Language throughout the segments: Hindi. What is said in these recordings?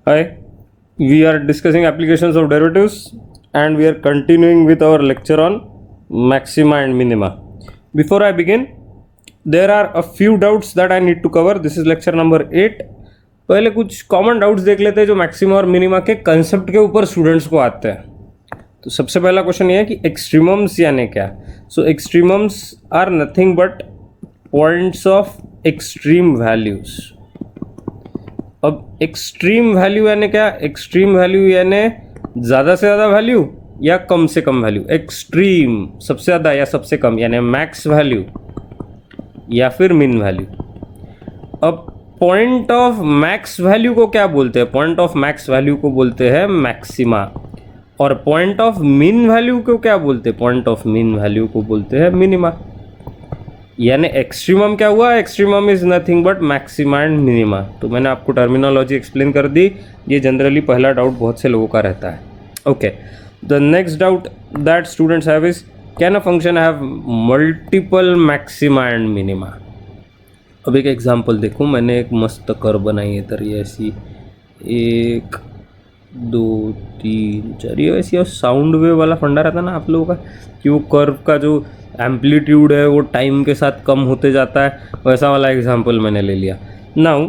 Hi, we are discussing applications of derivatives and we are continuing with our lecture on maxima and minima. Before I begin, there are a few doubts that I need to cover. This is lecture number 8. पहले कुछ कॉमन डाउट्स देख लेते हैं जो मैक्सिमा और मिनिमा के कंसेप्ट के ऊपर स्टूडेंट्स को आते हैं। तो सबसे पहला क्वेश्चन ये है कि एक्सट्रीमम्स यानी क्या। So extremums are nothing but points of extreme values. अब एक्सट्रीम वैल्यू यानी क्या? एक्सट्रीम वैल्यू यानी ज़्यादा से ज़्यादा वैल्यू या कम से कम वैल्यू। एक्सट्रीम सबसे ज़्यादा या सबसे कम, यानी मैक्स वैल्यू या फिर मिन वैल्यू। अब पॉइंट ऑफ मैक्स वैल्यू को क्या बोलते हैं? पॉइंट ऑफ मैक्स वैल्यू को बोलते हैं मैक्सिमा। और पॉइंट ऑफ मिन वैल्यू को क्या बोलते हैं? पॉइंट ऑफ मिन वैल्यू को बोलते हैं मिनिमा। यानी एक्सट्रीमम क्या हुआ? Extremum is nothing but maxima and minima. तो मैंने आपको टर्मिनोलॉजी एक्सप्लेन कर दी। ये जनरली पहला डाउट बहुत से लोगों का रहता है। Okay, the next doubt that students have is can a function have multiple maxima and minima. अब एक एग्जांपल देखो, मैंने एक मस्त कर्व बनाई है इधर, ये ऐसी 1 2 3 4, ये ऐसी साउंड वेव वाला फंडा रहता है ना आप लोगों का, कि वो कर्व का जो एम्पलीट्यूड है वो टाइम के साथ कम होते जाता है, वैसा वाला एग्जांपल मैंने ले लिया। नाउ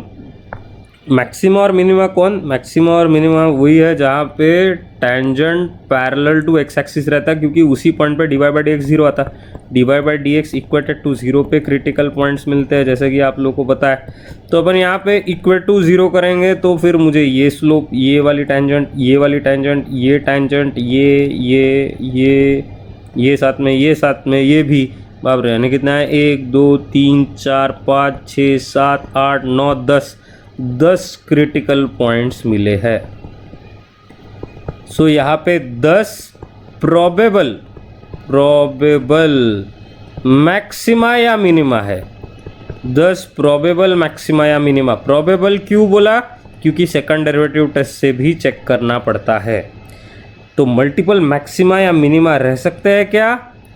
मैक्सिमा और मिनिमा कौन? मैक्सिमा और मिनिमा वही है जहाँ पे tangent parallel to x axis रहता है, क्योंकि उसी पॉइंट पे d y by d x zero आता है। D y by d x equated to zero पे क्रिटिकल पॉइंट्स मिलते हैं, जैसे कि आप लोगों को पता है। तो अपन यहाँ पे इक्वेट टू जीरो करेंगे तो फिर मुझे ये स्लोप, ये वाली टेंजेंट, ये वाली टेंजेंट, ये टेंजेंट, ये साथ में, ये साथ में, ये भी, बाप रे, यानी कितना है? 1 2 3 4 5 6 7 8 9 10 क्रिटिकल पॉइंट्स मिले हैं। सो यहाँ पे 10 प्रोबेबल मैक्सिमा या मिनिमा है। 10 प्रोबेबल मैक्सिमा या मिनिमा। प्रोबेबल क्यों बोला? क्योंकि सेकंड डेरिवेटिव टेस्ट से भी चेक करना पड़ता है। तो मल्टीपल मैक्सिमा या मिनिमा रह सकते हैं क्या?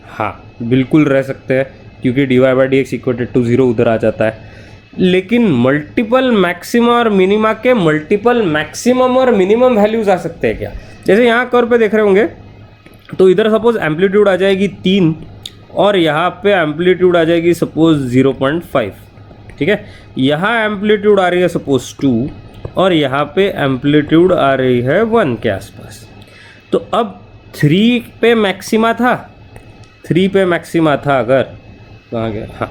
हाँ, बिल्कुल रह सकते हैं, क्योंकि d y by d x equated to zero उधर आ जाता है। लेकिन मल्टीपल मैक्सिमा और मिनिमा के मल्टीपल मैक्सिमम और मिनिमम वैल्यूज आ सकते हैं क्या? जैसे यहाँ कर्व पे देख रहे होंगे, तो इधर सपोज एम्पलीट्यूड आ जाएगी 3 और यहाँ पे एम्पलीट्यूड आ जाएगी सपोज 0.5, ठीक है। यहाँ एम्पलीट्यूड आ रही है सपोज 2 और यहाँ पे एम्पलीट्यूड आ रही है 1 के आसपास। तो अब 3 पे मैक्सिमा था, 3 पे मैक्सिमा था, अगर कहाँ गया, हाँ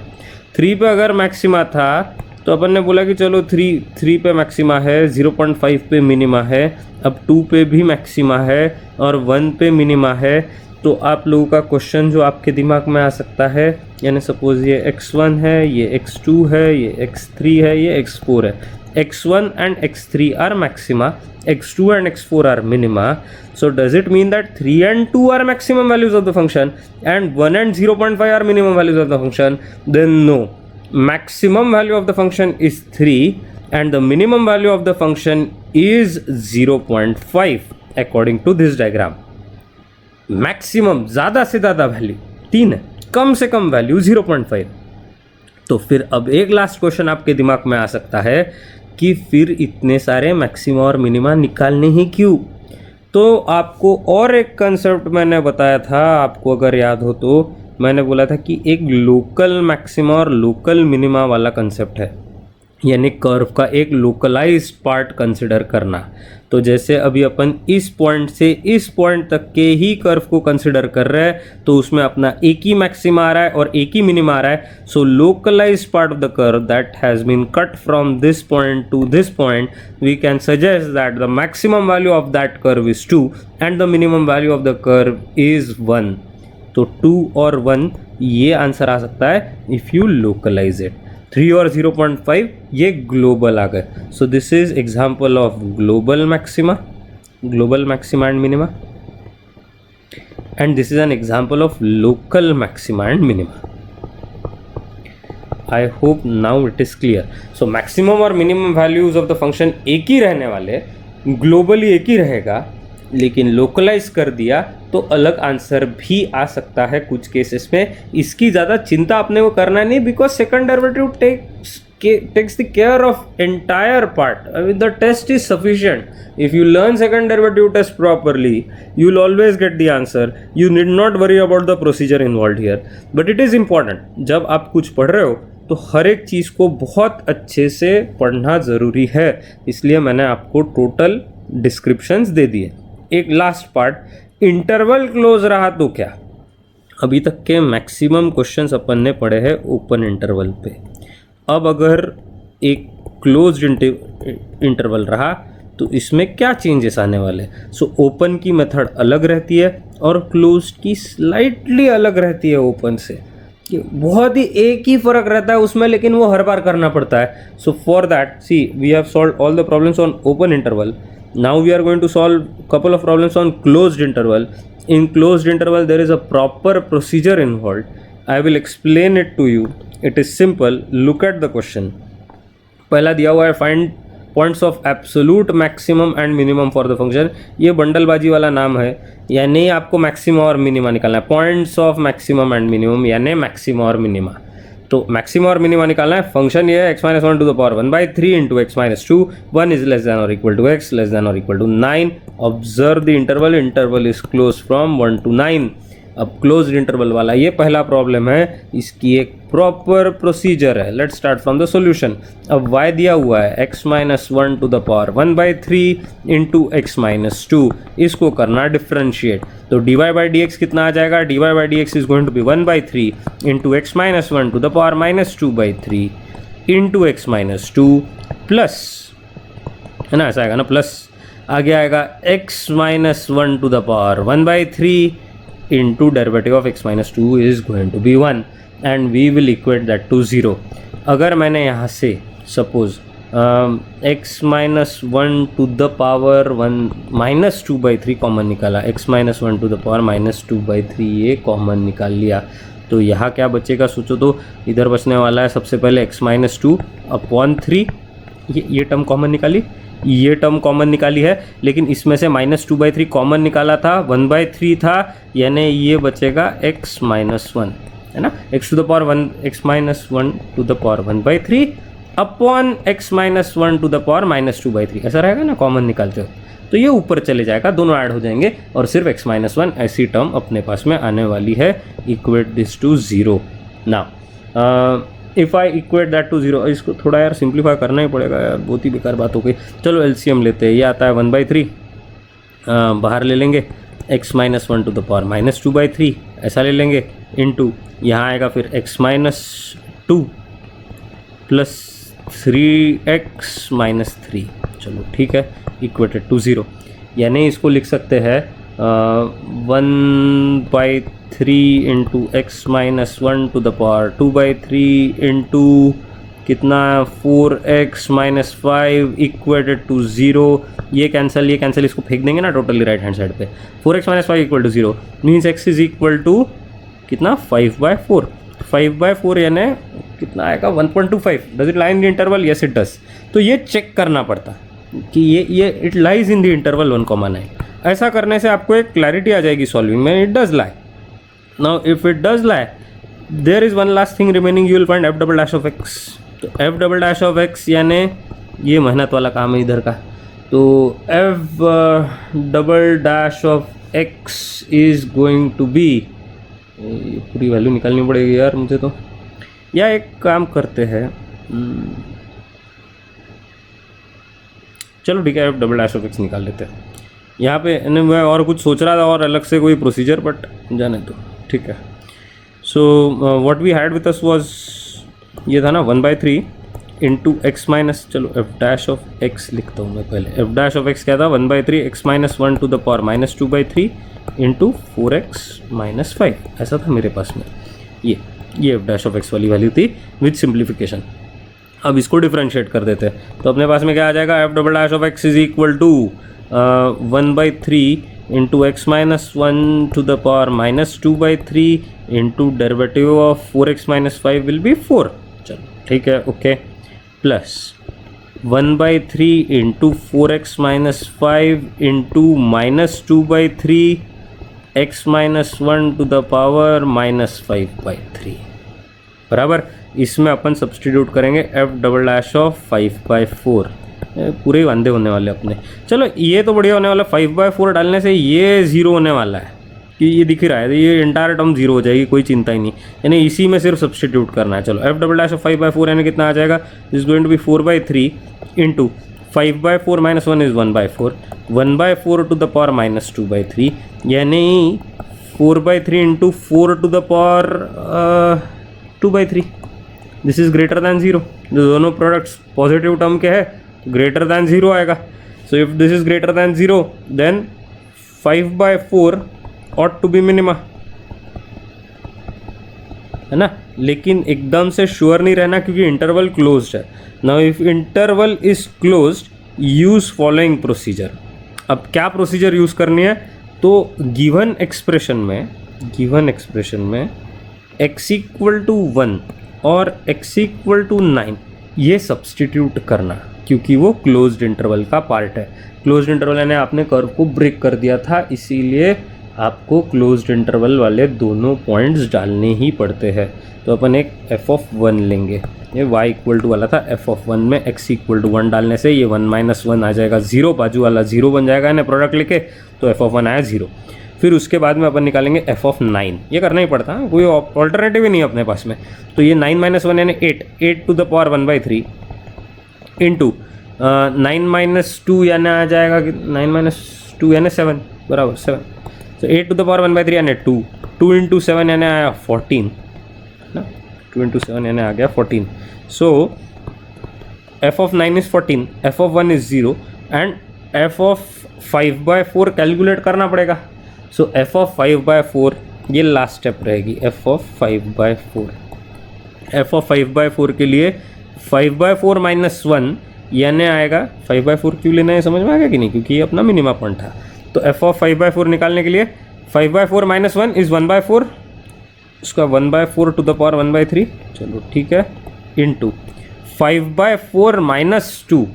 3 पे अगर मैक्सिमा था तो अपन ने बोला कि चलो 3 पे मैक्सिमा है, 0.5 पे मिनिमा है, अब 2 पे भी मैक्सिमा है और 1 पे मिनिमा है। तो आप लोगों का क्वेश्चन जो आपके दिमाग में आ सकता है, यानी सपोज ये x1 है, ये x2 है, ये x3 है, ये x4 है। x1 and x3 are maxima, x2 and x4 are minima. So does it mean that 3 and 2 are maximum values of the function and 1 and 0.5 are minimum values of the function? Then no. Maximum value of the function is 3 and the minimum value of the function is 0.5 according to this diagram. Maximum ज़्यादा से ज़्यादा वैल्यू 3 है, कम से कम वैल्यू 0.5। तो फिर अब एक लास्ट क्वेश्चन आपके दिमाग में आ सकता है कि फिर इतने सारे मैक्सिमा और मिनिमा निकालने ही क्यों? तो आपको और एक कंसेप्ट मैंने बताया था, आपको अगर याद हो तो मैंने बोला था कि एक लोकल मैक्सिमा और लोकल मिनिमा वाला कंसेप्ट है, यानी कर्व का एक लोकलाइज्ड पार्ट कंसिडर करना। तो जैसे अभी अपन इस पॉइंट से इस पॉइंट तक के ही कर्व को कंसिडर कर रहे हैं, तो उसमें अपना एक ही मैक्सिमा आ रहा है और एक ही मिनिमा आ रहा है। So localized part of the curve that has been cut from this point to this point, we can suggest that the maximum value of that curve is 2 and the minimum value of the curve is 1। तो 2 और 1 ये आंसर आ सकता है इफ़ यू लोकलाइज इट। 3 और 0.5 ये ग्लोबल आ गए। So this is example of global maxima and minima, and this is an example of local maxima and minima. I hope now it is clear. So maximum और minimum values of the function एक ही रहने वाले, ग्लोबली एक ही रहेगा, लेकिन लोकलाइज कर दिया तो अलग आंसर भी आ सकता है कुछ केसेस में। इसकी ज़्यादा चिंता अपने को करना नहीं, because second derivative takes the care of entire part. I mean, the test is sufficient. If you learn second derivative test properly, you will always get the answer. You need not worry about the procedure involved here. But it is important, जब आप कुछ पढ़ रहे हो तो हर एक चीज़ को बहुत अच्छे से पढ़ना ज़रूरी है, इसलिए मैंने आपको टोटल डिस्क्रिप्शंस दे दिए. एक लास्ट पार्ट, इंटरवल क्लोज रहा तो क्या. अभी तक के मैक्सिमम क्वेश्चंस अपन ने पढ़े हैं ओपन इंटरवल पे. अब अगर एक क्लोज्ड इंटरवल रहा तो इसमें क्या चेंजेस आने वाले. सो ओपन की मेथड अलग रहती है और क्लोज्ड की स्लाइटली अलग रहती है ओपन से. बहुत ही एक ही फ़र्क रहता है उसमें, लेकिन वो हर बार करना पड़ता है. So for that see we have solve all the problems on open interval. Now we are going to solve couple of problems on closed interval. In closed interval there is a proper procedure involved. I will explain it to you. It is simple. Look at the question. पहला दिया हुआ है find points of absolute maximum and minimum for the function. ये बंडलबाजी वाला नाम है, यानी आपको मैक्सिमा और मिनिमा निकालना है. Points of maximum and minimum यानी मैक्सिमा और मिनिमा. तो मैक्सिमा और मिनिमा निकालना है. फंक्शन ये है x-1 to the power 1/3 into x-2. 1 is less than or equal to x, less than or equal to 9. Observe the interval. Interval is closed from 1 to 9. अब क्लोज्ड इंटरवल वाला ये पहला प्रॉब्लम है, इसकी एक प्रॉपर प्रोसीजर है. Let's start from the solution. अब y दिया हुआ है x-1 to the power 1/3 into x-2. इसको करना डिफ्रेंशिएट. तो dy by dx कितना आ जाएगा. dy by dx is going to be 1/3 into x-1 to the power -2/3 into x-2 plus, है ना, ऐसा आएगा ना, प्लस आगे आएगा x-1 to the power 1/3 into derivative of x-2 is going to be 1 and we will equate that to 0. अगर मैंने यहाँ से suppose x-1 to the power 2/3 common निकाला, x-1 to the power -2/3 ये कॉमन निकाल लिया, तो यहाँ क्या बचेगा सोचो. तो इधर बचने वाला है सबसे पहले x-2 अपॉन 3. ये टर्म कॉमन निकाली, ये टर्म कॉमन निकाली है, लेकिन इसमें से -2/3 कॉमन निकाला था, 1/3 था, यानी ये बचेगा x-1, है ना, x to the power 1 x-1 to the power 1/3 upon x-1 to the power -2/3. ऐसा रहेगा ना कॉमन निकालते हो, तो ये ऊपर चले जाएगा, दोनों ऐड हो जाएंगे और सिर्फ x-1 ऐसी टर्म अपने पास में आने वाली है. Equate this to 0. Now if I equate that to 0, इसको थोड़ा यार सिंप्लीफाई करना ही पड़ेगा यार, बहुत ही बेकार बात हो गई. चलो एलसीएम लेते हैं. ये आता है 1/3, बाहर ले लेंगे x-1 to the power -2/3 ऐसा ले लेंगे, इनटू यहाँ आएगा फिर x-2 प्लस 3x-3. चलो ठीक है, इक्वेटेड टू 0. यानी इसको लिख सकते हैं 1/3 into x-1 to the power 2/3 into कितना 4x-5 इक्वेटेड टू 0. ये कैंसिल, ये कैंसिल, इसको फेंक देंगे ना टोटली राइट हैंड साइड पे. 4x-5 equal to 0 means x is equal to कितना 5/4. 5/4 यानी कितना आएगा 1.25. Does it lie in the interval. Yes it does. तो ये चेक करना पड़ता कि ये it lies in the interval 1,9. ऐसा करने से आपको एक क्लैरिटी आ जाएगी सॉल्विंग में. It does lie. Now if it does lie, there is one last thing remaining. You will find f'(x). तो f'(x) यानी ये मेहनत वाला काम है इधर का. तो f'(x) is going to be, पूरी वैल्यू निकालनी पड़ेगी यार मुझे तो. या एक काम करते हैं, चलो ठीक है, f'(x) निकाल लेते हैं. यहाँ पे मैं और कुछ सोच रहा था और अलग से कोई प्रोसीजर, बट जाने दो, ठीक है. So what we had with us was, ये था ना 1/3 इंटू x माइनस, चलो f'(x) लिखता हूँ मैं पहले. f'(x) क्या था 1/3 x-1 to the power -2/3 into 4x-5 ऐसा था मेरे पास में. ये f'(x) वाली वैल्यू थी विद सिंप्लीफिकेशन. अब इसको डिफ्रेंशिएट कर देते हैं, तो अपने पास में क्या आ जाएगा f'(x) is equal to 1/3 into x-1 to the power -2/3 into derivative of 4x-5 will be 4. चलो ठीक है, okay. Plus 1/3 into 4x-5 into -2/3 x-1 to the power -5/3 बराबर. इसमें अपन सब्सटीट्यूट करेंगे f'(5/4). पूरे ही वांदे होने वाले अपने। चलो ये तो बढ़िया होने वाला, 5/4 डालने से ये 0 होने वाला है कि ये दिख ही रहा है, ये इंटायर टर्म 0 हो जाएगी, कोई चिंता ही नहीं, यानी इसी में सिर्फ सब्सटीट्यूट करना है। चलो f डबल डैश ऑफ 5/4 यानी कितना आ जाएगा, this is going to be 4/3 into 5/4 minus 1 is 1/4, 1/4 to the power minus 2/3 यानी 4/3 into 4 to the power 2/3। This is greater than 0, दोनों प्रोडक्ट्स पॉजिटिव टर्म के है, ग्रेटर दैन 0 आएगा। So if this is greater than 0 then 5/4 ought to be minima, है ना। लेकिन एकदम से श्योर नहीं रहना क्योंकि इंटरवल क्लोज्ड है। Now if interval is closed use following procedure. अब क्या प्रोसीजर यूज करनी है, तो गिवन एक्सप्रेशन में x इक्वल टू 1 और x इक्वल टू 9 ये सब्सटीट्यूट करना, क्योंकि वो क्लोज्ड इंटरवल का पार्ट है। क्लोज्ड इंटरवल यानी आपने कर्व को ब्रेक कर दिया था, इसीलिए आपको क्लोज्ड इंटरवल वाले दोनों पॉइंट्स डालने ही पड़ते हैं। तो अपन एक f(1) लेंगे, ये y इक्वल टू वाला था, f(1) में x इक्वल टू 1 डालने से ये 1 माइनस 1 आ जाएगा 0, बाजू वाला 0 बन जाएगा ना प्रोडक्ट लेके, तो f(1) आया 0। फिर उसके बाद में अपन निकालेंगे f(9), ये करना ही पड़ता है, कोई ऑल्टरनेटिव ही नहीं है अपने पास में। तो ये 9 माइनस 1 यानी 8 to the power 1/3 into 9 minus 2 यानी आ जाएगा 9 माइनस 2 यानी 7 बराबर 7। तो 8 टू द पावर 1/3 यानी 2 इंटू 7 यानी आया 14 ना, 2 इंटू 7 यानी आ गया 14। सो f(9) is 14, f(1) is 0 and f(5/4) calculate करना पड़ेगा। सो f(5/4) ये लास्ट स्टेप रहेगी, f(5/4). f(5/4) के लिए 5/4 माइनस 1 यानी आएगा 5/4 क्यों लेना है समझ में आ गया कि नहीं, क्योंकि ये अपना मिनिमा पॉइंट था। तो f(5/4) निकालने के लिए 5/4 माइनस 1 इज 1/4, उसका 1/4 टू द पावर 1/3, चलो ठीक है, इंटू 5/4 माइनस 2,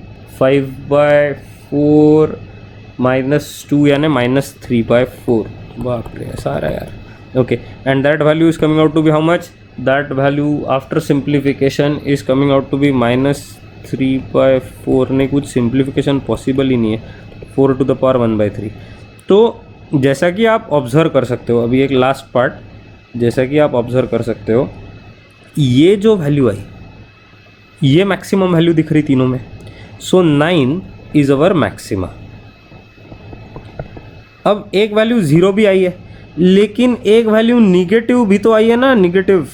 5/4 माइनस 2 यानी माइनस 3/4, बाप रे सारा यार। Okay, and that value is coming out to be how much, that value after simplification is coming out to be minus 3/4। नहीं, कुछ सिंप्लीफिकेशन पॉसिबल ही नहीं है, 4 टू द पावर 1/3। तो जैसा कि आप ऑब्जर्व कर सकते हो, अभी एक लास्ट पार्ट, जैसा कि आप ऑब्जर्व कर सकते हो, ये जो वैल्यू आई ये मैक्सिमम वैल्यू दिख रही तीनों में। सो 9 इज अवर मैक्सिमा। अब एक वैल्यू 0 भी आई है, लेकिन एक वैल्यू निगेटिव भी तो आई है ना, निगेटिव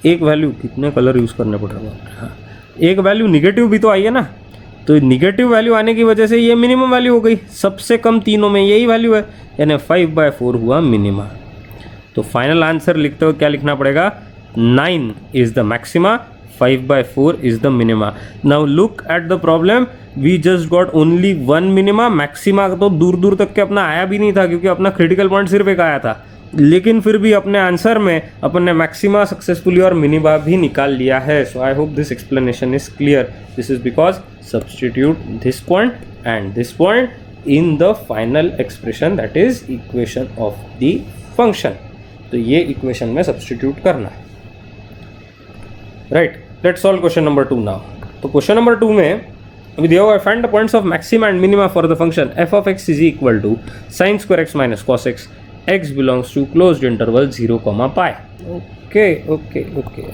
एक वैल्यू, कितने कलर यूज़ करने पड़ रहा है, हाँ, एक वैल्यू निगेटिव भी तो आई है ना। तो निगेटिव वैल्यू आने की वजह से ये मिनिमम वैल्यू हो गई, सबसे कम तीनों में यही वैल्यू है, यानी 5/4 हुआ मिनिमा। तो फाइनल आंसर लिखते हुए क्या लिखना पड़ेगा, 9 is the maxima, 5/4 is the minima. Now look at the problem, we just got only 1 minima, maxima तो दूर दूर तक के अपना आया भी नहीं था क्योंकि अपना क्रिटिकल पॉइंट सिर्फ एक आया था, लेकिन फिर भी अपने आंसर में अपन ने मैक्सिमा सक्सेसफुली और मिनिमा भी निकाल लिया है। So I hope this explanation is clear. This is because substitute this point and this point in the final expression, that is equation of the function. तो ये इक्वेशन में सब्सटीट्यूट करना है, right. Let's solve question number 2 now. तो क्वेश्चन नंबर 2 में अभी दिया हुआ है, find the points of maxima and minima for the function f of x is equal to sin square x minus cos x, x belongs to closed interval 0, pi. Okay.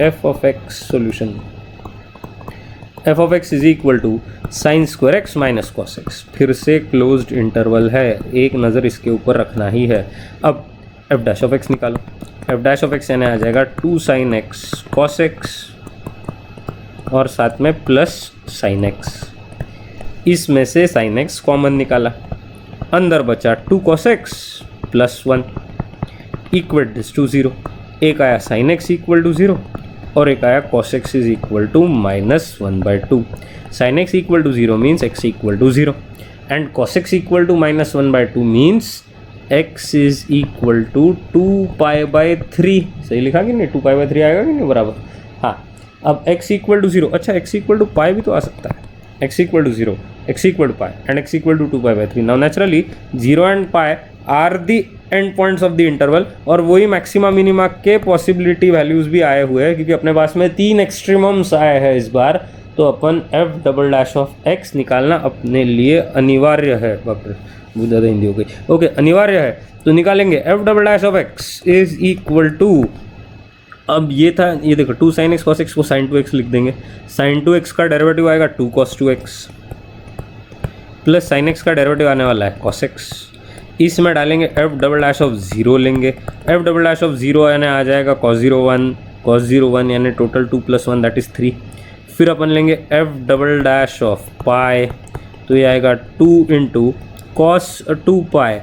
f of x solution. f of x is equal to sin square x minus cos x. फिर से closed interval है, एक नज़र इसके ऊपर रखना ही है। अब f dash of x निकालो, f dash of x यानी आ जाएगा 2 sin x cos x और साथ में प्लस sin x। इसमें से sin x कॉमन निकाला, अंदर बचा 2 cos x plus 1 equal this to 0। एक आया sin x इक्वल टू 0 और एक आया cos x is equal to minus 1/2। sin x equal to 0 means x equal to 0 and cos x equal to minus 1/2 means x is equal to 2π/3। सही लिखा कि नहीं, 2π/3 आएगा कि नहीं बराबर। हाँ, अब x इक्वल टू 0, अच्छा x इक्वल टू पाई भी तो आ सकता है, x equal to 0, x equal to pi and x equal to 2π/3। Now naturally 0 and pi are the end points of the interval, और वही मैक्सिमा मिनिमा के पॉसिबिलिटी वैल्यूज भी आए हुए हैं क्योंकि अपने पास में 3 एक्सट्रीमम्स आए हैं इस बार। तो अपन f double dash of x निकालना अपने लिए अनिवार्य है। बाप रे, बहुत ज़्यादा हिंदी हो गई। ओके, अनिवार्य है तो निकालेंगे f double dash of x is equal to, अब ये था, ये देखो 2 sin x cos x को sin 2x लिख देंगे। sin 2x का डेरिवेटिव आएगा 2 cos 2x plus sin x का डेरिवेटिव आने वाला है cos x। इसमें डालेंगे f डबल डैश ऑफ 0 लेंगे, f डबल डैश ऑफ 0 यानी आ जाएगा cos 0 1 यानी टोटल 2 + 1 दैट इज़ 3। फिर अपन लेंगे f डबल डैश ऑफ पाई, तो ये आएगा 2 × cos 2 pi,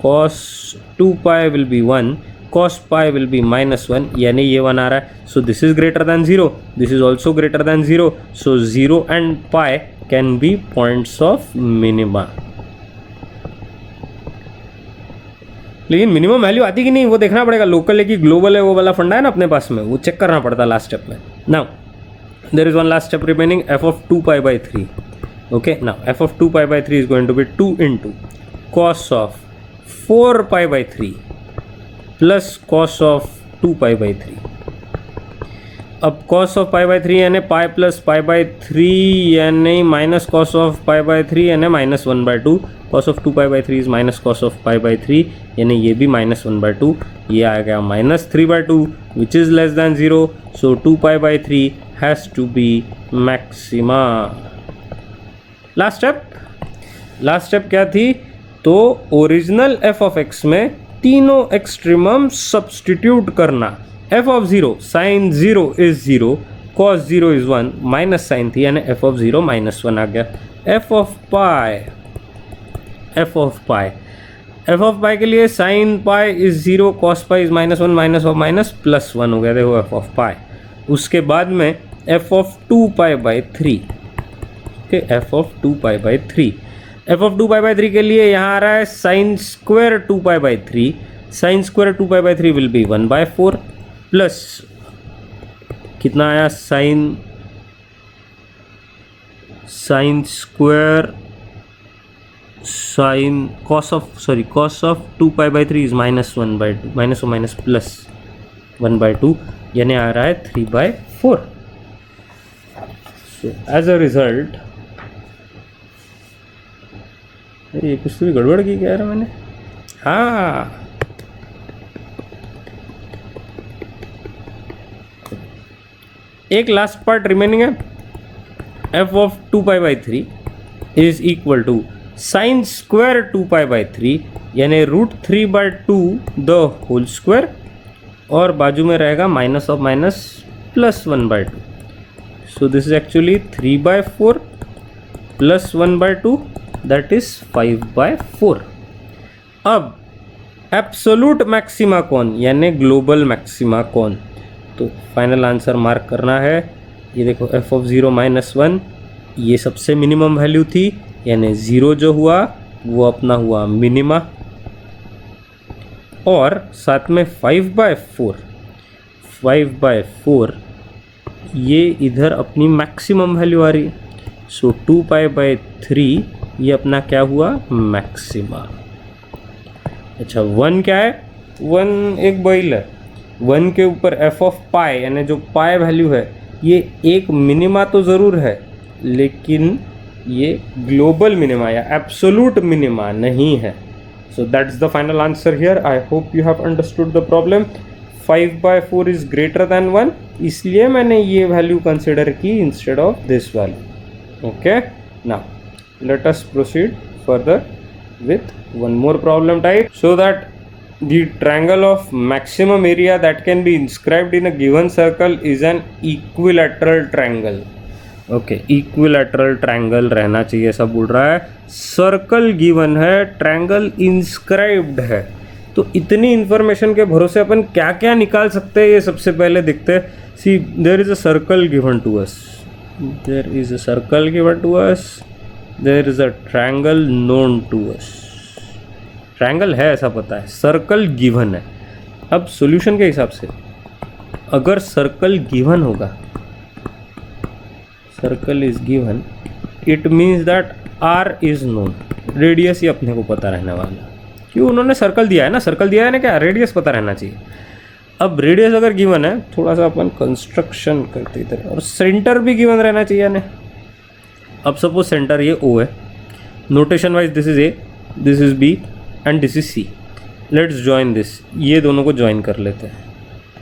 cos 2 pi will be 1, cos pi will be -1 यानी ये 1 आ रहा है। सो this is greater than 0, this is also greater than 0, so 0 and pi can be points of minima. लेकिन मिनिमम वैल्यू आती कि नहीं वो देखना पड़ेगा, लोकल है कि ग्लोबल है, वो वाला फंडा है ना अपने पास में, वो चेक करना पड़ता है लास्ट स्टेप में। Now there is one last step remaining, f of 2 pi by 3। Okay, now f of 2 pi by 3 is going to be 2 × cos of 4 pi by 3 plus cos of 2 pi by 3। अब cos ऑफ pi by 3 यानी पाई प्लस पाई बाई 3 यानी minus cos of pi by 3 यानी -1/2, cos of 2 pi by 3 is minus cos of pi by 3 यानी ये भी -1/2, ये आ गया -3/2 which is less than 0, so 2 pi by 3 has to be maxima. Last step क्या थी, तो ओरिजिनल f ऑफ x में तीनों एक्सट्रीमम सब्सटीट्यूट करना। f of 0 sin 0 is 0, cos 0 is 1, minus sign थी यानी f of 0 -1 आ गया। f of pi के लिए sin pi is 0, cos pi is -1, minus of minus +1 हो गया, देखो f of pi। उसके बाद में f of 2 pi by 3, okay, f of 2 pi by 3, f of 2 pi by 3 के लिए यहाँ आ रहा है sin square 2 pi by 3, sin square 2 pi by 3 will be 1/4 plus कितना आया cos of 2 pi by 3 is -1/2, minus और माइनस प्लस 1/2 यानी आ रहा है 3/4। सो एज अ रिजल्ट, ये कुछ तो भी गड़बड़ की कह रहा मैंने, हाँ एक लास्ट पार्ट रिमेनिंग है, f of 2 pi by 3 is equal to sin square 2 pi by 3 यानी √3/2 द होल स्क्वायर, और बाजू में रहेगा minus of minus +1/2, so this is actually 3/4 plus 1/2 that is 5/4। अब एब्सोल्यूट मैक्सिमा कौन यानी ग्लोबल मैक्सिमा कौन, तो फाइनल आंसर मार्क करना है। ये देखो f of 0 -1 ये सबसे मिनिमम वैल्यू थी, यानी 0 जो हुआ वो अपना हुआ मिनिमा, और साथ में 5/4 ये इधर अपनी मैक्सिमम वैल्यू आ रही है, सो 2 pi by 3 ये अपना क्या हुआ मैक्सिमा। अच्छा 1 क्या है, 1 एक बॉइल है, 1 के ऊपर f ऑफ पाई यानी जो पाई वैल्यू है ये एक मिनिमा तो ज़रूर है, लेकिन ये ग्लोबल मिनिमा या एब्सोल्यूट मिनिमा नहीं है। So that's the final answer here. I hope you have understood the problem. 5/4 is greater then 1, इसलिए मैंने ये वैल्यू कंसिडर की instead of this value. Okay, now let us proceed further with one more problem type, so that the triangle of maximum area that can be inscribed in a given circle is an equilateral triangle। Okay, equilateral triangle रहना चाहिए, सब बोल रहा है। सर्कल गिवन है, ट्रायंगल इंस्क्राइब्ड है, तो इतनी इंफॉर्मेशन के भरोसे अपन क्या क्या निकाल सकते हैं ये सबसे पहले देखते हैं। See there is a circle given to us, there is a triangle known to us. Triangle है ऐसा पता है, सर्कल गिवन है। अब सॉल्यूशन के हिसाब से अगर सर्कल गिवन होगा, circle is given, it means that R is known, radius ही अपने को पता रहने वाला। क्यों, उन्होंने सर्कल दिया है ना, सर्कल दिया है ना, क्या रेडियस पता रहना चाहिए। अब रेडियस अगर गिवन है, थोड़ा सा अपन कंस्ट्रक्शन करते इधर, और सेंटर भी गिवन रहना चाहिए ना। अब सपोज सेंटर ये O है, notation wise this is A, this is B and this is C। Let's join this, ये दोनों को ज्वाइन कर लेते हैं।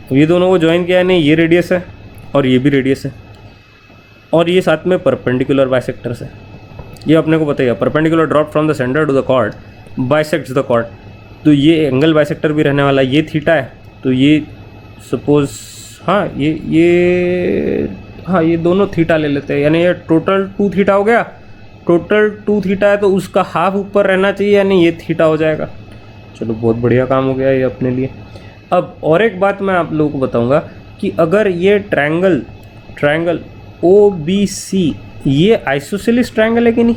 अब ये दोनों को ज्वाइन किया है, ये रेडियस है और ये भी रेडियस है, और ये साथ में परपेंडिकुलर बाइसेक्टर्स है। ये अपने को पता ही है, perpendicular drop from the centre to the chord bisects the chord. तो ये एंगल बाइसेक्टर भी रहने वाला, ये थीटा है, तो ये सपोज हाँ ये दोनों थीटा ले लेते हैं, यानी ये टोटल 2 थीटा हो गया। टोटल 2 थीटा है तो उसका हाफ ऊपर रहना चाहिए, यानी ये थीटा हो जाएगा। चलो बहुत बढ़िया काम हो गया ये अपने लिए। अब और एक बात मैं आप लोगों को बताऊंगा कि अगर ये ट्रायंगल OBC ये आइसोसेलेस ट्रायंगल है कि नहीं,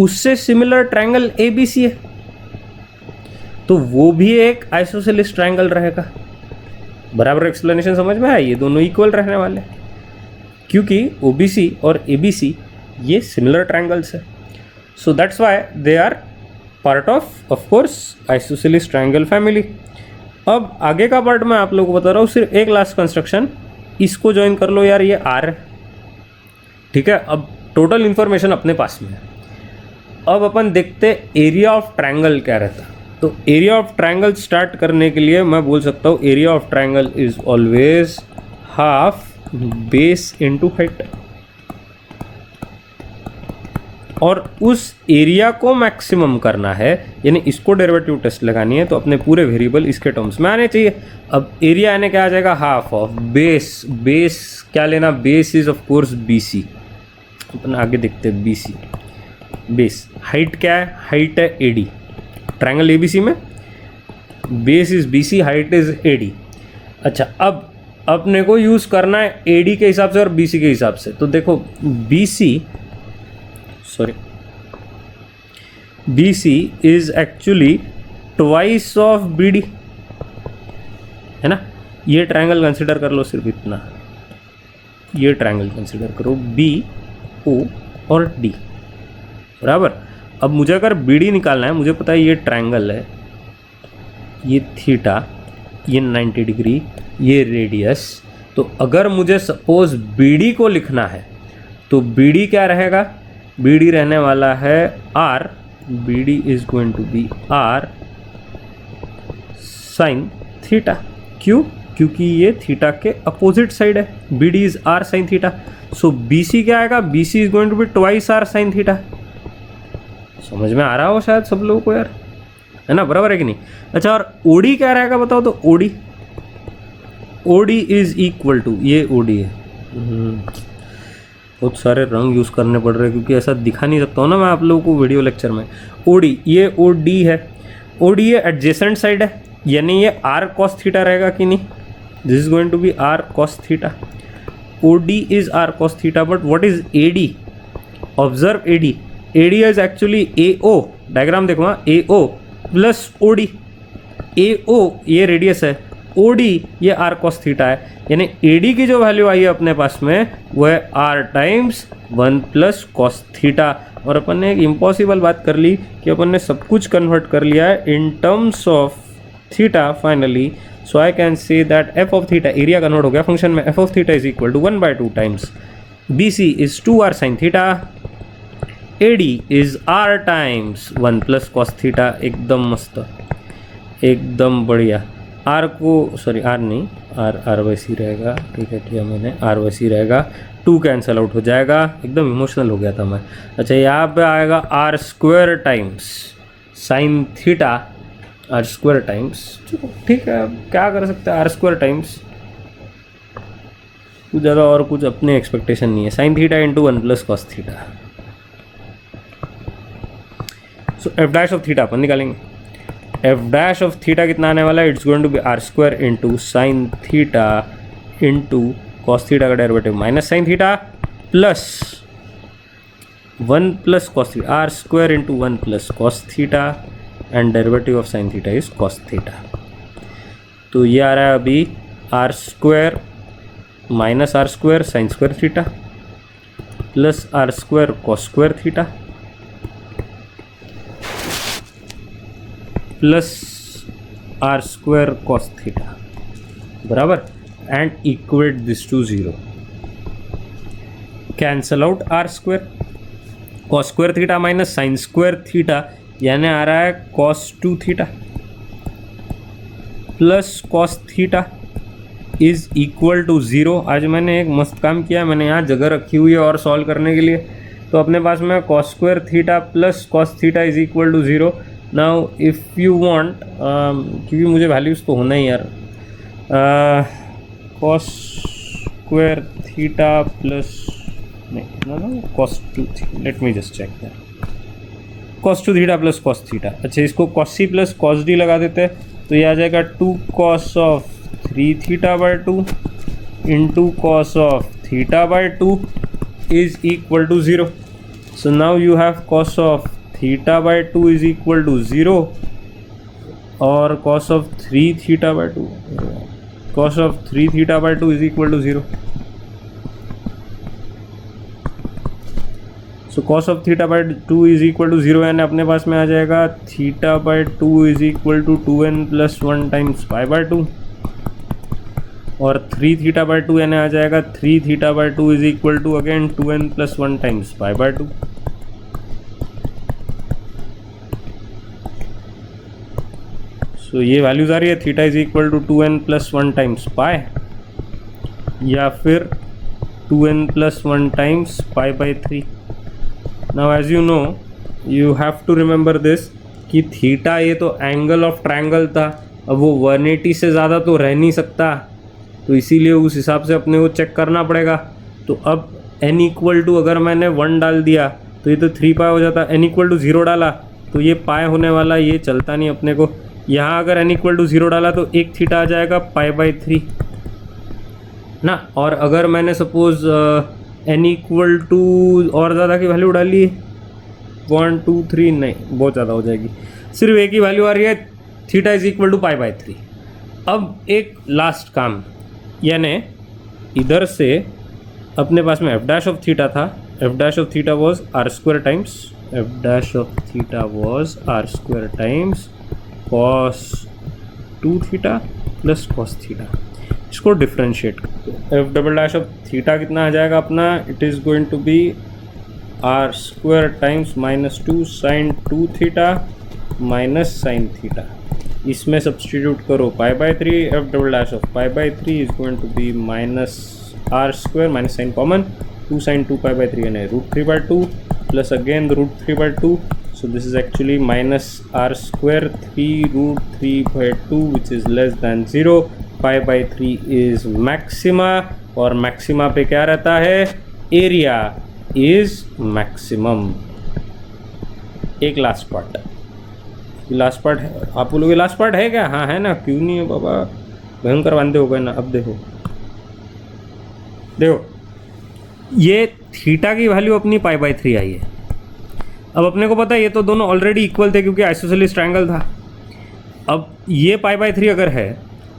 उससे सिमिलर ट्रायंगल ABC है, तो वो भी एक आइसोसेलेस ट्रायंगल रहेगा। बराबर एक्सप्लेनेशन समझ में आया? ये दोनों इक्वल रहने वाले, क्योंकि OBC और ABC ये सिमिलर ट्रायंगल्स है। So that's why they are part of course isosceles triangle family. अब आगे का पार्ट मैं आप लोगों को बता रहा हूँ, सिर्फ एक लास्ट कंस्ट्रक्शन, इसको ज्वाइन कर लो यार, ये R है, ठीक है। अब टोटल इंफॉर्मेशन अपने पास में है। अब अपन देखते एरिया ऑफ ट्रायंगल क्या रहता है। तो एरिया ऑफ ट्रायंगल स्टार्ट करने के लिए मैं बोल सकता हूँ area of triangle is always half base into height, और उस एरिया को मैक्सिमम करना है, यानी इसको डेरिवेटिव टेस्ट लगानी है, तो अपने पूरे वेरिएबल इसके टर्म्स में आने चाहिए। अब एरिया आने क्या आ जाएगा, हाफ ऑफ बेस क्या लेना, base is of course BC। अपन आगे देखते हैं BC बेस। हाइट क्या है, हाइट है AD, ट्रायंगल ABC में base is BC, height is AD। अच्छा, अब अपने को यूज करना है AD के हिसाब से और BC के हिसाब से। तो देखो BC is actually twice of BD, है ना। ये ट्रायंगल कंसिडर कर लो, सिर्फ इतना, ये ट्रायंगल कंसिडर करो BO और D, बराबर। अब मुझे अगर BD निकालना है, मुझे पता है ये ट्रायंगल है, ये थीटा, ये 90 डिग्री, ये रेडियस। तो अगर मुझे सपोज BD को लिखना है, तो BD क्या रहेगा, BD रहने वाला है R, BD is going to be R sine theta. क्यों? क्योंकि ये थीटा के अपोजिट साइड है, BD is R sine theta. So BC क्या आएगा, BC is going to be twice R sine theta. समझ में आ रहा हो शायद सब लोगों को यार, है ना, बराबर है कि नहीं। अच्छा, और OD क्या रहेगा बताओ, तो OD इज इक्वल टू, ये OD है, बहुत सारे रंग यूज़ करने पड़ रहे हैं क्योंकि ऐसा दिखा नहीं सकता हूँ ना मैं आप लोगों को वीडियो लेक्चर में। OD, ये OD है, OD ये एडजेसेंट साइड है, यानी ये R cos थीटा रहेगा कि नहीं, this is going to be R cos theta. OD is R cos theta, but what is AD, observe AD is actually AO, diagram देखो हाँ, AO प्लस OD, AO ये रेडियस है, OD ये R cos थीटा है, यानी AD की जो वैल्यू आई है अपने पास में वो है R times 1 plus cos theta. और अपन ने एक इम्पॉसिबल बात कर ली कि अपन ने सब कुछ कन्वर्ट कर लिया है in terms of theta finally. So I can say that f of theta, area convert हो गया फंक्शन में, f of theta is equal to 1/2 times BC is 2R sine theta, AD is R times 1 plus cos theta. एकदम मस्त, एकदम बढ़िया। R को सॉरी R नहीं, R वैसी रहेगा, ठीक है किया मैंने, R वैसी रहेगा, 2 कैंसिल आउट हो जाएगा, एकदम इमोशनल हो गया था मैं। अच्छा, यहाँ पे आएगा R square times sine theta, R square times, ठीक है अब क्या कर सकते हैं, R स्क्वायर टाइम्स कुछ ज़्यादा और कुछ अपने एक्सपेक्टेशन नहीं है, sine theta into 1 plus cos theta. So F dash of theta अपन निकालेंगे, एफ डैश ऑफ थीटा कितना आने वाला है, it's going to be R square into sine theta into cos theta का derivative minus sine theta plus 1 plus cos theta, R square into 1 plus cos theta and derivative of sine theta is cos theta. तो ये आ रहा है अभी R square minus R square sine square theta plus R square cos square theta plus R square cos theta बराबर, and equate this to 0. Cancel out R square, cos square theta minus sine square theta, यानी आ रहा है cos 2 theta plus cos theta is equal to 0. आज मैंने एक मस्त काम किया, मैंने यहाँ जगह रखी हुई है और सॉल्व करने के लिए, तो अपने पास में cos square theta plus cos theta is equal to 0. Now if you want, क्योंकि मुझे वैल्यूज़ तो होना ही यार, कॉस स्क्वायर थीटा प्लस नहीं cos 2, let me just check that, cos 2 theta plus cos theta. अच्छा, इसको cos C plus cos D लगा देते हैं, तो ये आ जाएगा 2 cos of 3 theta by 2 into cos of theta by 2 is equal to 0. So now you have cos of theta by 2 is equal to 0 और cos of 3 theta by 2, cos of 3 theta by 2 is equal to 0. So cos of theta by 2 is equal to 0, यानी अपने पास में आ जाएगा theta by 2 is equal to 2n plus 1 times pi by 2, और 3 थीटा बाय 2 यानी आ जाएगा 3 theta by 2 is equal to again 2n plus 1 times pi by 2. So ये वैल्यूज आ रही है, theta is equal to 2n plus 1 times pi, या फिर 2n plus 1 times pi by 3. Now as you know, you have to remember this कि थीटा ये तो एंगल ऑफ ट्रायंगल था, अब वो 180 से ज़्यादा तो रह नहीं सकता, तो इसीलिए उस हिसाब से अपने को चेक करना पड़ेगा. तो अब n इक्वल टू अगर मैंने 1 डाल दिया तो ये तो 3 पाई हो जाता, n इक्वल टू 0 डाला तो ये पाई होने वाला, ये चलता नहीं अपने को. यहाँ अगर n इक्वल टू 0 डाला तो एक थीटा आ जाएगा पाई बाई 3 ना, और अगर मैंने सपोज n इक्वल टू और ज़्यादा की वैल्यू डाली 1 2 3, नहीं बहुत ज़्यादा हो जाएगी, सिर्फ एक ही वैल्यू आ रही है, theta is equal to pi by 3. अब एक लास्ट काम, यानी इधर से अपने पास में एफ डैश ऑफ थीटा था, f dash of theta was r square times, f dash of theta was r square times cos 2 theta plus cos theta. इसको डिफ्रेंशिएट करते हैं, F double dash of theta कितना आ जाएगा अपना, it is going to be r square times minus 2 sine 2 theta minus sine theta. इसमें सब्सटीट्यूट करो pi by 3, f double dash of pi by 3 is going to be minus r square, minus sine common, 2 sine 2 pi by 3 यानी root 3 by 2 plus again root 3 by 2. So this is actually minus r square 3 root 3 by 2 which is less than 0. Pi by 3 is maxima, और maxima पे क्या रहता है, area is maximum. एक लास्ट पार्ट, लास्ट पार्ट है, आप बोलोगे लास्ट पार्ट है क्या, हाँ है ना, क्यों नहीं है बाबा, भयंकर वांदे हो गए ना. अब देखो ये थीटा की वैल्यू अपनी पाई बाई 3 आई है. अब अपने को पता है ये तो दोनों ऑलरेडी इक्वल थे क्योंकि आइसोसेलेस ट्रायंगल था. अब ये पाई बाई 3 अगर है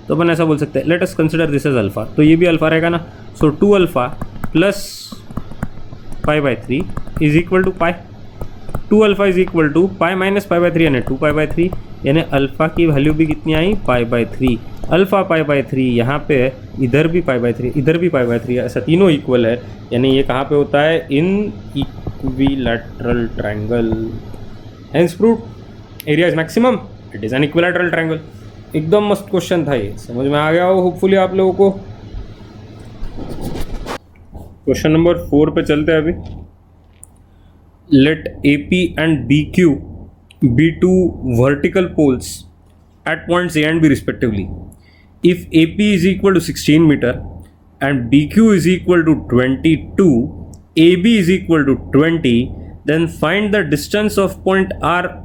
तो अपन ऐसा बोल सकते हैं, let us consider this as alpha, तो ये भी अल्फा रहेगा ना. So 2 alpha plus pi by 3 is equal to pi, 2 alpha is equal to pi minus pi by 3 यानी 2 पाई बाई 3, यानी अल्फा की वैल्यू भी कितनी आई, pi by 3. Alpha pi by 3, यहाँ पे इधर भी पाई बाई 3, इधर भी पाई बाई 3, ऐसा तीनों इक्वल है, यानी ये कहाँ पे होता है, in equilateral triangle. Hence proved area is maximum, it is an equilateral triangle. एकदम मस्त क्वेश्चन था ये, समझ में आ गया हो होपफुली आप लोगों को. क्वेश्चन नंबर 4 पे चलते हैं अभी. Let AP and BQ be two vertical poles at points A and B respectively. If AP is equal to 16 meter and BQ is equal to 22, AB is equal to 20, then find the distance of point R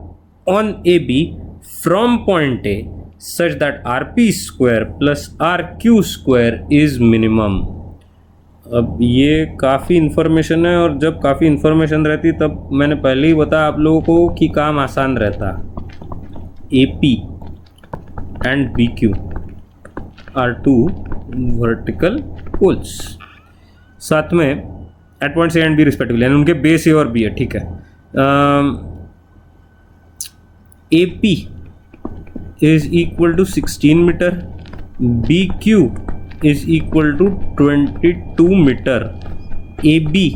on AB from point A such that RP square plus RQ square is minimum. अब ये काफ़ी इन्फॉर्मेशन है, और जब काफ़ी इन्फॉर्मेशन रहती तब मैंने पहले ही बताया आप लोगों को कि काम आसान रहता. AP and BQ are two vertical poles, साथ में at point A and B respectively, यानी उनके बेस A और B है. ठीक है, AP is equal to 16 metre, B Q is equal to 22 metre, A B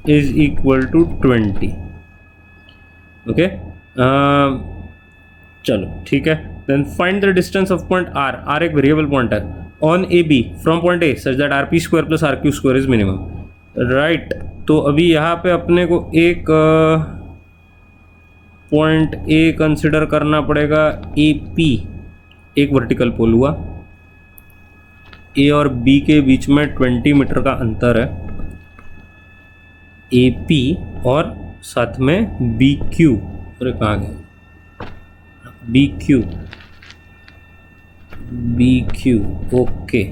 is equal to 20। Okay, चलो ठीक है। Then find the distance of point R, R एक वेरिएबल पॉइंट है, on A B from point A such that R P square plus R Q square is minimum. Right, तो अभी यहाँ पे अपने को एक पॉइंट ए कंसिडर करना पड़ेगा, ए पी एक वर्टिकल पोल हुआ, ए और बी के बीच में 20 मीटर का अंतर है, ए पी और साथ में बी क्यू, अरे कहाँ गया, B Q, B Q, okay.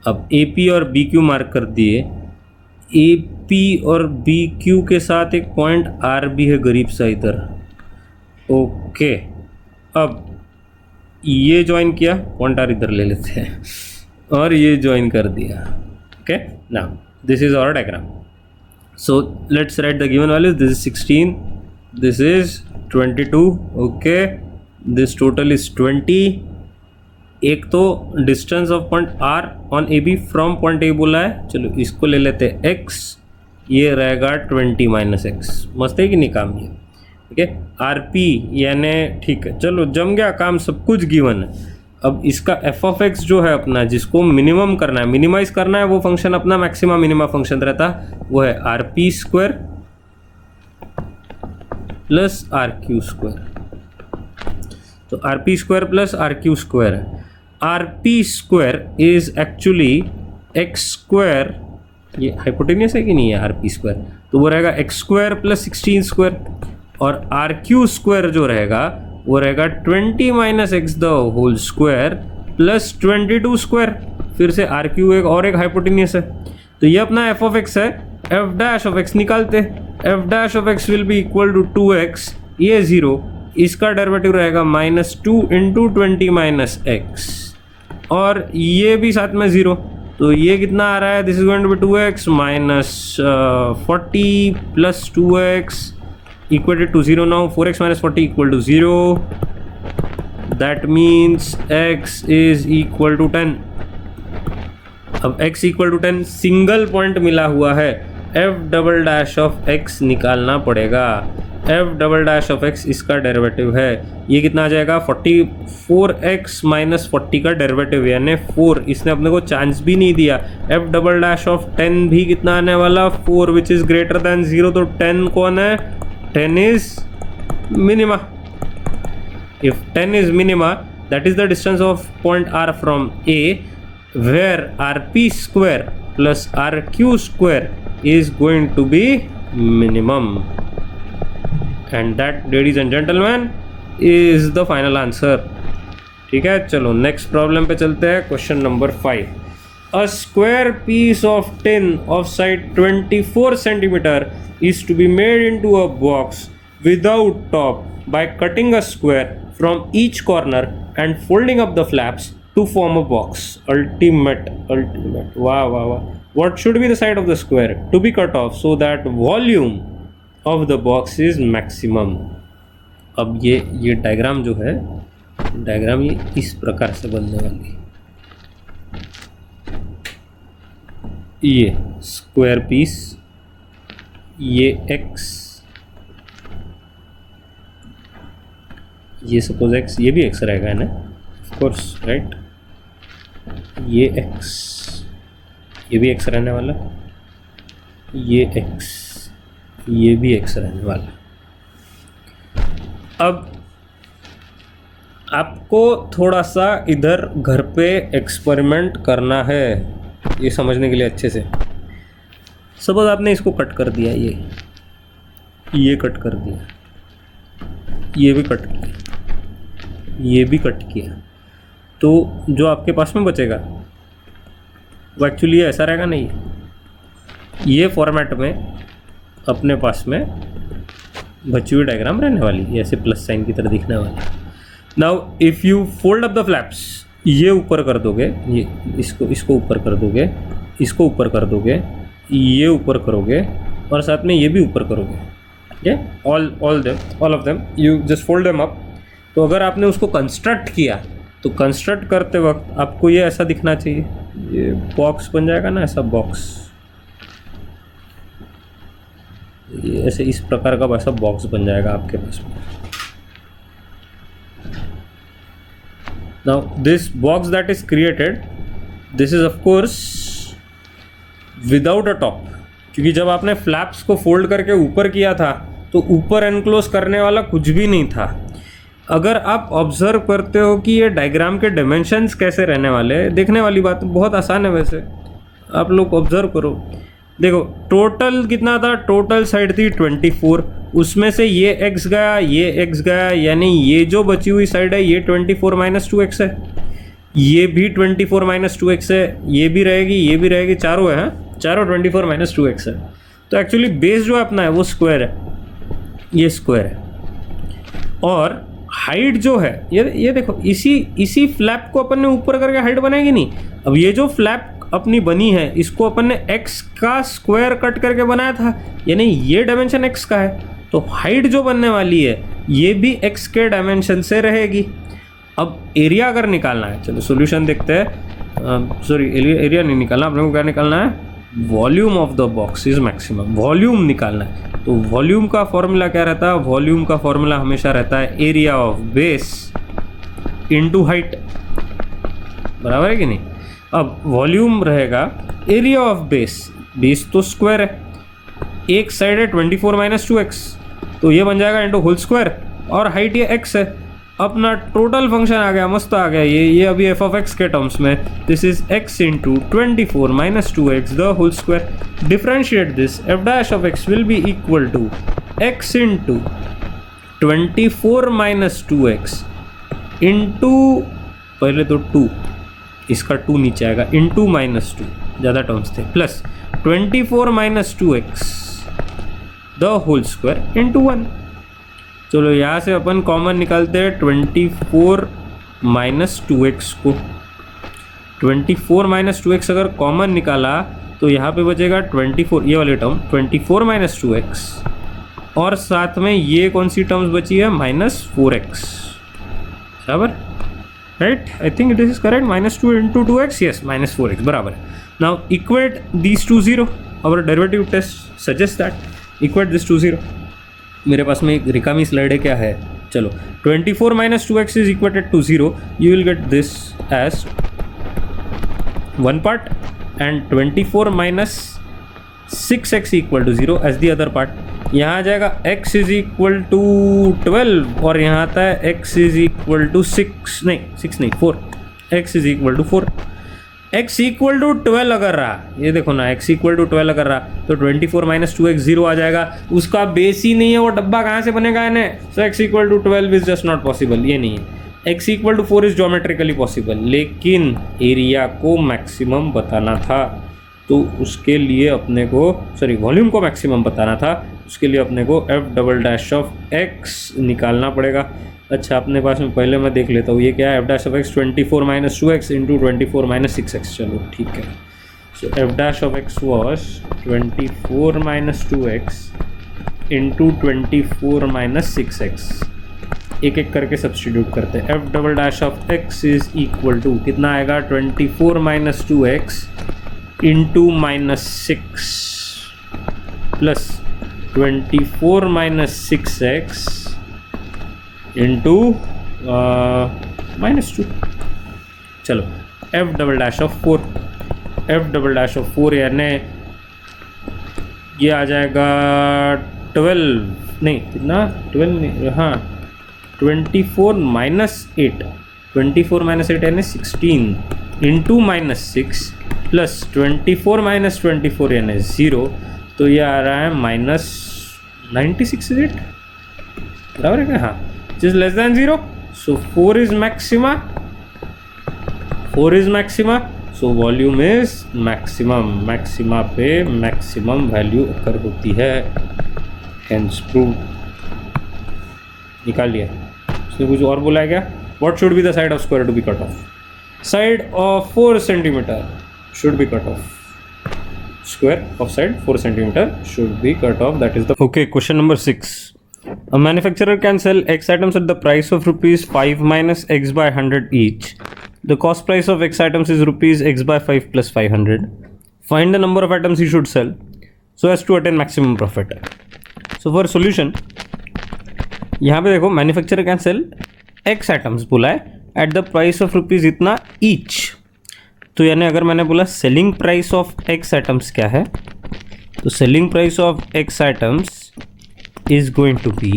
अब ए पी और बी क्यू मार्क कर दिए, ए पी और बी क्यू के साथ एक पॉइंट आर भी है करीब सा इधर, ओके। अब ये ज्वाइन किया, पॉइंट आर इधर ले लेते हैं और ये ज्वाइन कर दिया, okay. Now this is our diagram, so let's write the given values, this is 16, this is 22, okay, this total is 20। एक तो distance of point R on A B from point A बोला है, चलो इसको ले लेते हैं x, ये रहेगा 20 माइनस एक्स, मस्त है कि नहीं काम ये, ठीक है। आर पी यानी ठीक है, चलो जम गया काम, सब कुछ गिवन है। अब इसका एफ ऑफ एक्स जो है अपना, जिसको मिनिमम करना है, मिनिमाइज करना है, वो फंक्शन अपना मैक्सिमा मिनिमा फंक्शन रहता, वो है R P square plus R Q square. तो R P square plus R Q square है, R P square is actually X square, ये हाइपोटेनियस है कि नहीं है आर पी स्क्वायर, तो वो रहेगा एक्स स्क्वायर प्लस 16 स्क्वायर, और आर क्यू स्क्वायर जो रहेगा वो रहेगा 20 minus x the whole square plus 22 square, फिर से आर क्यू एक और एक हाइपोटेनियस है। तो ये अपना एफ ऑफ एक्स है, एफ डैश ऑफ एक्स निकालते, f dash of x will be equal to 2x, ये 0, इसका डेरिवेटिव रहेगा -2 इंटू 20 माइनस एक्स, और ये भी साथ में 0, तो ये कितना आ रहा है, this is going to be 2x minus 40 plus 2x equated to 0 now, 4x minus 40 equal to 0, that means x is equal to 10। अब x equal to 10 single point मिला हुआ है, f double dash of x निकालना पड़ेगा, f double dash of x इसका डेरिवेटिव है, ये कितना आ जाएगा 44x माइनस 40 का डेरिवेटिव यानी 4, इसने अपने को चांस भी नहीं दिया। f डबल डैश ऑफ 10 भी कितना आने वाला 4 विच इज ग्रेटर देन 0, तो 10 कौन है, 10 is minima। If 10 is minima, that is the distance of point R from A, where RP square plus RQ square is going to be minimum, and that, ladies and gentlemen, is the final answer। ठीक है, चलो नेक्स्ट प्रॉब्लम पे चलते हैं, question number 5। A square piece of tin of side 24 centimeter is to be made into a box without top by cutting a square from each corner and folding up the flaps to form a box. Ultimate, wow। What should be the side of the square to be cut off so that volume of the box is maximum? अब ये डायग्राम जो है, डायग्राम ये इस प्रकार से बनने वाली है, ये स्क्वायर पीस, ये x, ये सपोज x, ये भी x रहेगा ना, ऑफ कोर्स, राइट, ये x, ये भी x रहने वाला, ये x, ये भी x रहने वाला। अब आपको थोड़ा सा इधर घर पे एक्सपेरिमेंट करना है, ये समझने के लिए अच्छे से। सपोज आपने इसको कट कर दिया, ये कट कर दिया, ये भी कट किया, ये भी कट किया, तो जो आपके पास में बचेगा वो एक्चुअली ऐसा रहेगा नहीं, ये फॉर्मेट में अपने पास में बची हुई डायग्राम रहने वाली, ऐसे प्लस साइन की तरह दिखने वाली। Now if you fold up the flaps, ये ऊपर कर दोगे, ये इसको ऊपर कर दोगे, इसको ऊपर कर दोगे, ये ऊपर करोगे, और साथ में ये भी ऊपर करोगे, okay, all of them, you just fold them up तो अगर आपने उसको कंस्ट्रक्ट किया तो कंस्ट्रक्ट करते वक्त आपको ये ऐसा दिखना चाहिए, ये बॉक्स बन जाएगा ना, ऐसा बॉक्स, ये ऐसे इस प्रकार का वैसा बॉक्स बन जाएगा आपके पास में। Now this box that is created, this is of course without a top, क्योंकि जब आपने फ्लैप्स को फोल्ड करके ऊपर किया था तो ऊपर एनक्लोज करने वाला कुछ भी नहीं था। अगर आप ऑब्जर्व करते हो कि ये डायग्राम के डायमेंशंस कैसे रहने वाले हैं, देखने वाली बात बहुत आसान है वैसे, आप लोग ऑब्जर्व करो। देखो टोटल कितना था, टोटल साइड थी 24, उसमें से ये x गया, ये x गया, यानी ये जो बची हुई साइड है ये 24 माइनस 2x है, ये भी 24 माइनस 2x है, ये भी रहेगी, ये भी रहेगी, चारों है, चारों 24 माइनस 2x है। तो एक्चुअली बेस जो अपना है वो स्क्वायर है, ये स्क्वायर है। और हाइट जो है ये देखो, इसी फ्लैप को अपन ने ऊपर करके हाइट बनाएगी नहीं। अब ये जो फ्लैप अपनी बनी है इसको अपन ने x का स्क्वायर कट करके बनाया था, यानी ये डायमेंशन x का है, तो हाइट जो बनने वाली है ये भी x के डायमेंशन से रहेगी। अब एरिया अगर निकालना है, चलो सॉल्यूशन देखते हैं। सॉरी, एरिया नहीं निकालना, अपने को क्या निकालना है, volume of the box is maximum, volume निकालना है। तो वॉल्यूम का फॉर्मूला क्या रहता है, वॉल्यूम का फॉर्मूला हमेशा रहता है area of base into height, बराबर है कि नहीं। अब वॉल्यूम रहेगा एरिया ऑफ बेस, बेस तो स्क्वायर है, एक साइड है 24 माइनस 2x, तो ये बन जाएगा इंटू होल स्क्वायर, और हाइट ये x है। अपना टोटल फंक्शन आ गया, मस्त आ गया ये अभी एफ ऑफ एक्स के टर्म्स में, this is x into 24 minus 2x the whole square. Differentiate this, f dash of x will be equal to x into 24 minus 2x into, पहले तो 2, इसका 2 नीचे आएगा, इंटू माइनस 2, ज़्यादा टर्म्स थे, plus 24 minus 2x the whole square into 1। चलो यहाँ से अपन कॉमन निकालते हैं 24 माइनस 2x को। 24 माइनस 2x अगर कॉमन निकाला तो यहाँ पे बचेगा 24, ये वाली टर्म 24 माइनस 2x, और साथ में ये कौन सी टर्म्स बची है, माइनस 4x, बराबर, right. I think it is correct, minus 2 into 2x, yes minus 4x, बराबर। Now equate these to 0, our derivative test suggest that equate this to 0। मेरे पास में एक रिकामी स्लाइड है, क्या है, चलो 24 minus 2x is equated to 0, you will get this as one part and 24 minus 6x equal to 0 as the other part. यहाँ आ जाएगा x इज इक्वल टू 12, और यहाँ आता है x इज इक्वल टू 6 नहीं 4, x is equal to 4। x equal to 12 अगर रहा, ये देखो ना, x इक्वल टू 12 अगर रहा तो 24 माइनस 2x 0 आ जाएगा, उसका बेस ही नहीं है, वो डब्बा कहाँ से बनेगा इन्हें, so x equal to 12 is just not possible, ये नहीं है। x equal to 4 is geometrically possible, लेकिन एरिया को मैक्सिमम बताना था, तो उसके लिए अपने को, सॉरी वॉल्यूम को मैक्सिमम बताना था, उसके लिए अपने को F double dash of x निकालना पड़ेगा। अच्छा, अपने पास में पहले मैं देख लेता हूँ ये क्या है, F dash of x 24 minus 2x into 24 minus 6x, चलो ठीक है। So F dash of x was 24 minus 2x into 24 minus 6x, एक एक करके सब्सटीट्यूट करते हैं। F double dash of x is equal to कितना आएगा, 24 minus 2x into minus 6 plus 24 minus 6x into minus 2। चलो F double dash of 4, F double dash of 4 यानी ये आ जाएगा 12 नहीं, कितना 12 नहीं, हाँ 24 माइनस 8, 24 माइनस 8 यानी 16 इंटू माइनस 6 प्लस 24 माइनस 24 यानी 0, तो ये आ रहा है माइनस 96 इज इट, बराबर है क्या, हाँ, is less than 0, so 4 is maxima, 4 is maxima, so volume is maximum, maxima पे मैक्सिमम वैल्यू अकर होती है, हेंस प्रूव। निकाल लिया। इसमें कुछ और बोला है क्या, what should be the side of square to be cut off, side of 4 centimetre should be cut off, square of side 4 centimeter should be cut off, that is the okay. Question number 6, A manufacturer can sell X items at the price of rupees 5 minus X by 100 each. The cost price of X items is rupees X by 5 plus 500. Find the number of items he should sell so as to attain maximum profit. So for solution, यहाँ पे देखो manufacturer can sell X items बोला है at the price of rupees इतना ईच. तो यानी अगर मैंने बोला selling price of X items क्या है, तो selling price of X items is going to be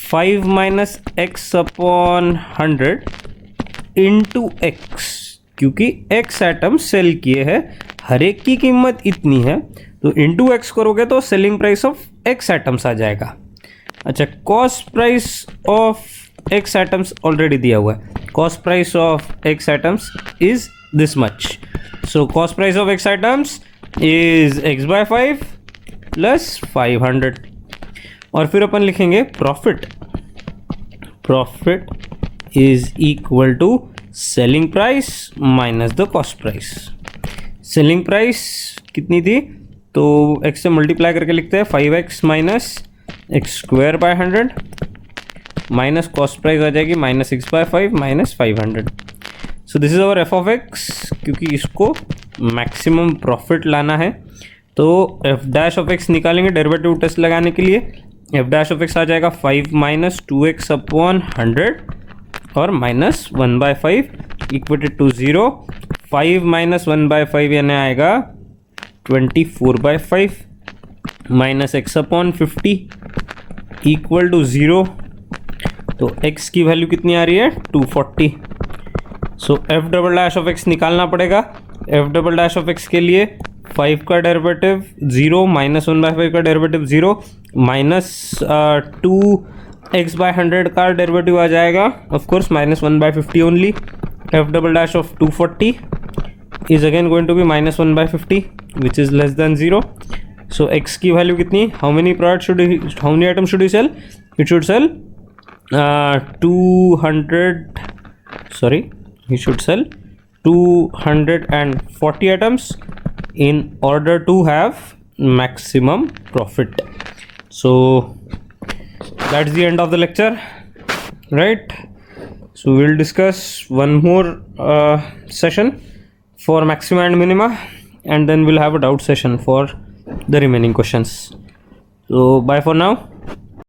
5 minus x upon 100 into x, क्योंकि x आइटम सेल किए हैं, हर एक की कीमत इतनी है, तो इंटू x करोगे तो selling price of x items आ जाएगा. अच्छा, cost price of x items already दिया हुआ है. Cost price of x items is this much. So cost price of x items is x by 5 plus 500. और फिर अपन लिखेंगे profit. Profit is equal to selling price minus the cost price. Selling price कितनी थी, तो x से मल्टीप्लाई करके लिखते हैं 5x minus X square by 100 minus cost price आ जाएगी minus x by 5 minus 500. So this is our F of X. क्योंकि इसको मैक्सिमम प्रॉफिट लाना है तो एफ डैश ऑफ एक्स निकालेंगे डेरिवेटिव टेस्ट लगाने के लिए. एफ डैश ऑफ एक्स आ जाएगा 5 माइनस 2x अपॉन 100 और minus 1 by 5 equated to 0. 5 minus 1 by 5 यानी आएगा 24 by 5 minus x upon 50 equal to 0. तो x की वैल्यू कितनी आ रही है 240. So F double dash of x निकालना पड़ेगा. F double dash of x के लिए 5 का डेरिवेटिव 0 माइनस 1 बाय 5 का डेरिवेटिव 0 माइनस 2x बाय 100 का डेरिवेटिव आ जाएगा of course minus 1 by 50 only. F double dash of 240 is again going to be minus 1 by 50 which is less than 0. So x की वैल्यू कितनी, how many product should how many item should you sell, it should sell 240 items in order to have maximum profit. So that's the end of the lecture, right? So we'll discuss one more session for maxima and minima, and then we'll have a doubt session for the remaining questions. So bye for now.